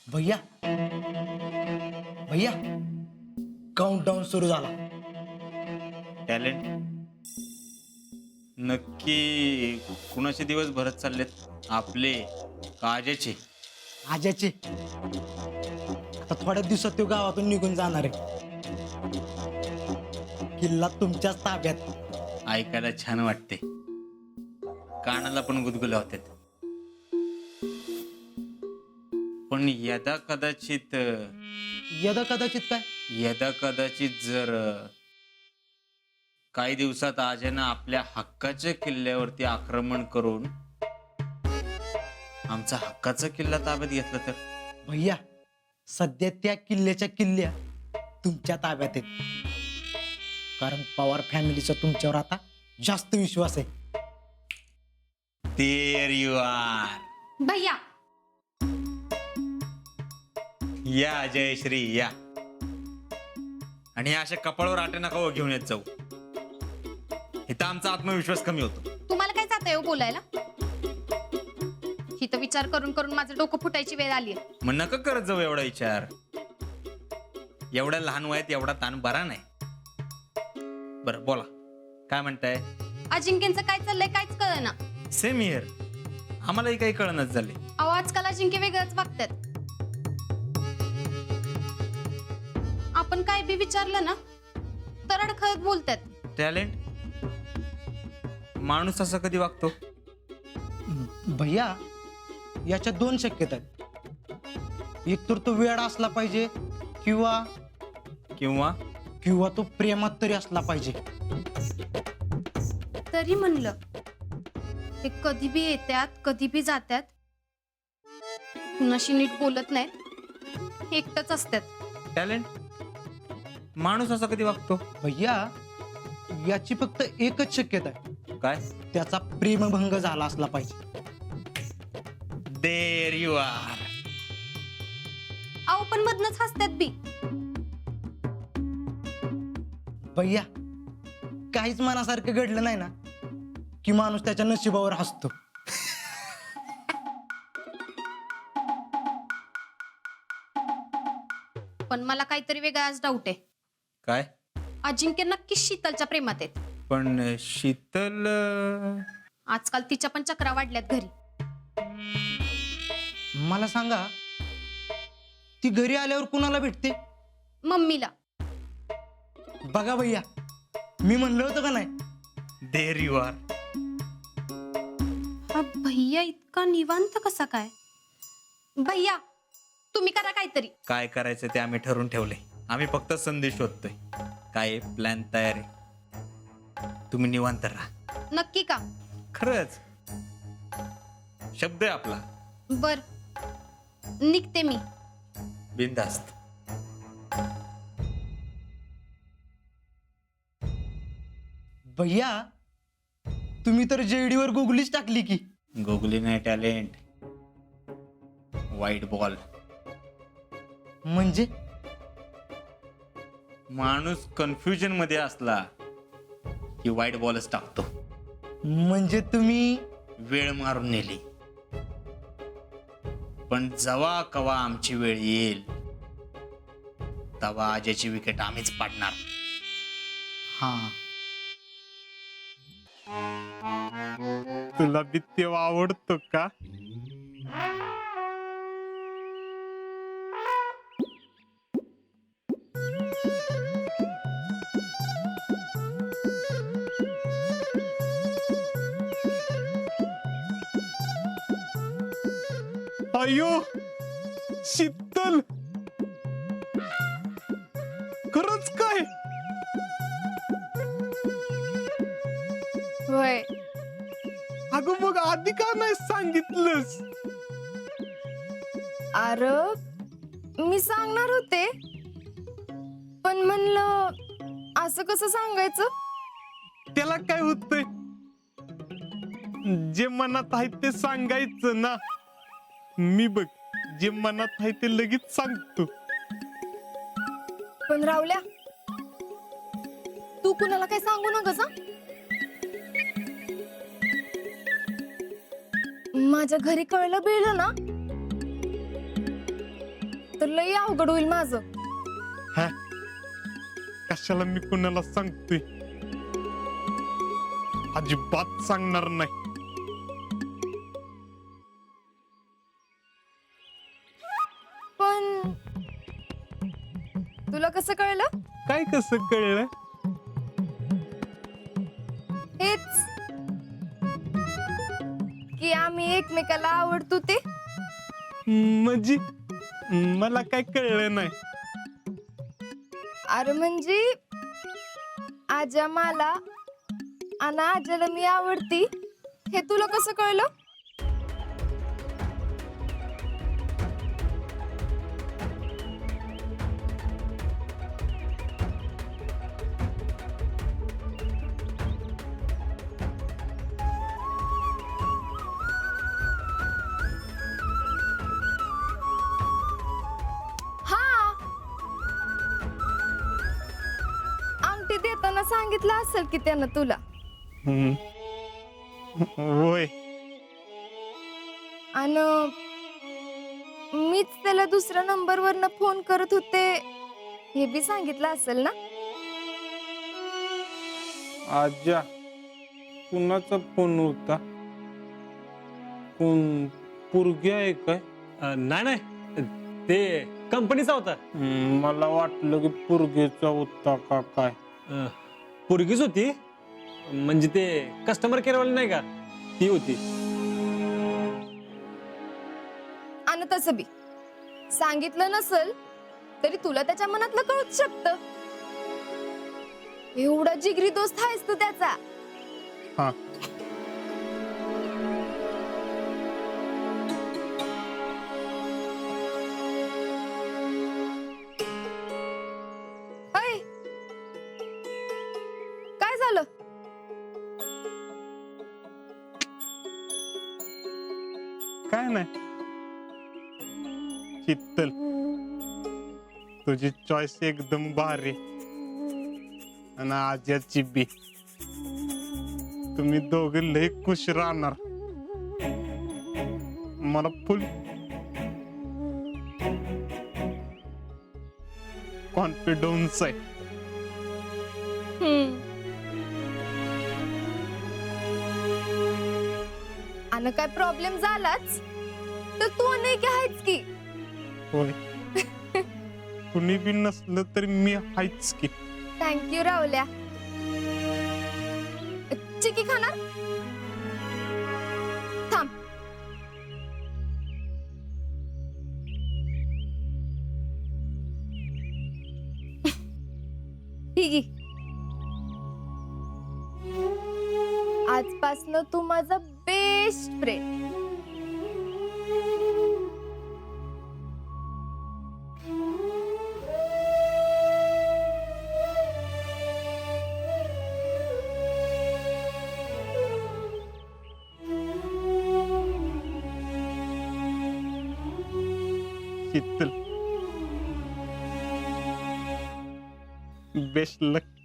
भैया भैया काउंटडाऊन सुरू झाला. टॅलेंट नक्की कुणाचे दिवस भरत चाललेत, आपले काजाचे? आज्याचे आता थोड्या दिवसात तो गावातून निघून जाणार आहे. किल्ला तुमच्याच ताब्यात. ऐकायला छान वाटते, कानाला पण गुदगुल्या होत्यात. पण यदा कदाचित जर काही दिवसात आजनं आपल्या हक्काच्या किल्ल्यावरती आक्रमण करून आमचा हक्काचा किल्ला ताब्यात घेतला तर? भैया सध्या त्या किल्ल्या तुमच्या ताब्यात आहेत. कारण पवार फॅमिलीचा तुमच्यावर आता जास्त विश्वास आहे. There you are. भैया या जयश्री या. आणि अशा कपाळावर आटे नका हो घेऊन येत जाऊ, इथं आमचा आत्मविश्वास कमी होतो. तुम्हाला काय जात आहे बोलायला? ही तर विचार करून करून माझं डोकं फुटायची वेळ आली आहे. मग नका करत जाऊ एवढा विचार. एवढ्या लहान वयात एवढा ताण बरा नाही. बरं बोला, काय म्हणताय? अजिंक्यचं काय चाललंय काहीच कळना. सेम हिअर, आम्हालाही काही कळणच झाले. अहो आजकाल अजिंक्य वेगळंच वागतात. आपण काय बी विचारलं ना तर अडखळत बोलतात. टॅलेंट माणूस असा कधी वागतो? भैया याच्या दोन शक्यता आहेत. एक तर तो वेडा असला पाहिजे किंवा किंवा किंवा तो प्रेमात तरी असला पाहिजे. तरी म्हणलं ते कधी बी येतात कधी बी जातात, कुणाशी नीट बोलत नाहीत, एकटच असतात. टॅलेंट माणूस असा कधी वागतो? भैया याची फक्त एकच शक्यता आहे, काय? त्याचा प्रेमभंग झाला असला पाहिजे. There you are. अहो पण मधनच हसतात बी. भैया काहीच मनासारखं घडलं नाही ना की माणूस त्याच्या नशिबावर हसतो. पण मला काहीतरी वेगळाच डाऊट आहे. काय? अजिंक्य नक्कीच शीतलच्या प्रेमात आहेत. पण शीतल आजकाल तिच्या पण चक्रा वाढल्यात घरी. मला सांगा, ती घरी आल्यावर कुणाला भेटते? मम्मीला. बघा भैया, मी म्हणलं होतं का नाही? There you are. हा भैया इतका निवांत कसा काय? भैया तुम्ही करा काहीतरी. काय करायचं ते आम्ही ठरवून ठेवले. आम्ही फक्त संदेश शोधतोय. काय प्लॅन तयार आहे. तुम्ही निवांत राहा. नक्की का? खरंच, शब्द आहे आपला. बर निघते मी. बिनधास्त. भैया तुम्ही तर जेडीवर गुगलीच टाकली की. गोगली नाही टॅलेंट, व्हाईट बॉल. म्हणजे माणूस कन्फ्युजन मध्ये असला की व्हाईट बॉलच टाकतो. म्हणजे तुम्ही वेळ मारून नेली, पण जवा कवा आमची वेळ येईल तवा आजची विकेट आम्हीच पाडणार. हा तुला बित्तेव आवडतो का? अयो शीतल, खरंच काय? होय. अगं मग आधी का नाही सांगितलंस? अरे मी सांगणार होते पण म्हणलं असं कसं सांगायचं. त्याला काय होतंय, जे मनात आहे ते सांगायचं ना. मी बघ, जे मनात आहे ते लगेच सांगतो. पण रावल्या, तू कुणाला काय सांगू नकस हं? माझ्या घरी कळलं बिळलं ना नाहीतर लई अवघड होईल माझं. हा कशाला मी कुणाला सांगतोय? अजिबात सांगणार नाही. पण तुला कसं कळलं? काय कसं कळलं? हेच की आम्ही एकमेकाला आवडतो ते. म्हणजे मला काय कळलं नाही. अरे म्हणजे आजा मला आणि आजाला मी आवडती हे तुला कसं कळलं? हा अंगठी देताना सांगितलं असेल की त्यानं तुला. हम्म. होय. आणि मीच त्याला दुसऱ्या नंबरवरनं फोन करत होते हे बी सांगितलं असेल ना? आजा कुणाचा फोन होता? कोण पोरगी आहे काय? नाही नाही ते कंपनीचा होता. मला वाटलं की पोरगीचा होता का काय. पोरगीच होती म्हणजे ते कस्टमर केअर वाली नाही का ती होती. आणि तसं बी सांगितलं नसल तरी तुला त्याच्या मनातलं कळूच शकतं. एवढा जिगरी दोस्त आहेस तू त्याचा. हा अय, काय झालं? काय नाही. शीतल तुझी चॉईस एकदम भारी आणि आज्याची बी. तुम्ही दोघे लय खुश राहणार. मला फुल कॉन्फिडन्स आहे. आणि काय प्रॉब्लेम झालाच तर तू नाही की आहेच की. होय कुणी बी नसलं तरी मी आहेच की. थँक्यू रावल्या. चिकी खाणार? थांब. ही घे. आजपासनं तू माझा बेस्ट फ्रेंड. शीतल बेस्ट लक.